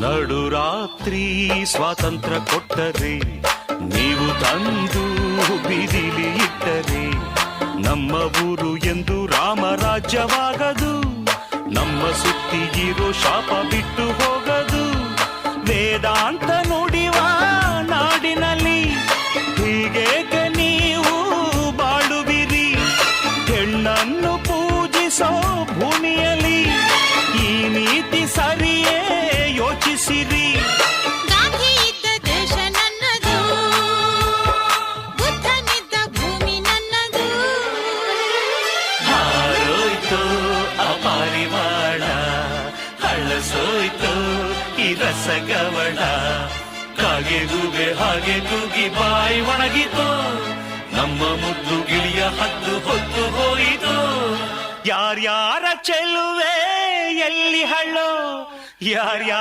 ನಡುರಾತ್ರಿ ಸ್ವಾತಂತ್ರ್ಯ ಕೊಟ್ಟರೆ, ನೀವು ತಂದು ಬೀದಿಲಿ ಇಟ್ಟರೆ, ನಮ್ಮ ಊರು ಎಂದು ರಾಮರಾಜ್ಯವಾಗದು, ನಮ್ಮ ಸುತ್ತಿ ಇರೋ ಶಾಪ ಬಿಟ್ಟು ಹೋಗದು. ವೇದಾಂತ ನುಡಿವ ನಾಡಿನಲ್ಲಿ ಹೀಗೇಕೆ ನೀವು ಬಾಳುವಿರಿ? ಹೆಣ್ಣನ್ನು ಪೂಜಿಸೋ ಭೂಮಿಯಲ್ಲಿ ಈ ನೀತಿ ಸರಿಯೇ? ಯೋಚಿಸಿರಿ. ಗಾಂಧಿ ಇದ್ದ ದೇಶ ನನ್ನದು, ಬುದ್ಧನಿದ್ದ ಭೂಮಿ ನನ್ನದು. ಹಾರೋಯ್ತೋ ಅಪಾರಿವಾಳ, ಹಳಸೋಯ್ತೋ ಈ ರಸಗವಳ. ಕಾಗೆಗೂಗೆ ಹಾಗೆ ಕೂಗಿ ಬಾಯಿ ಒಣಗಿತೋ, ನಮ್ಮ ಮುದ್ದು ಗಿಳಿಯ ಹದ್ದು ಹೊತ್ತು ಹೋಯಿತು. ಯಾರ್ಯಾರ ಚೆಲುವೆ ಎಲ್ಲಿ ಹಳ್ಳೋ, ಯಾರ್ಯಾರ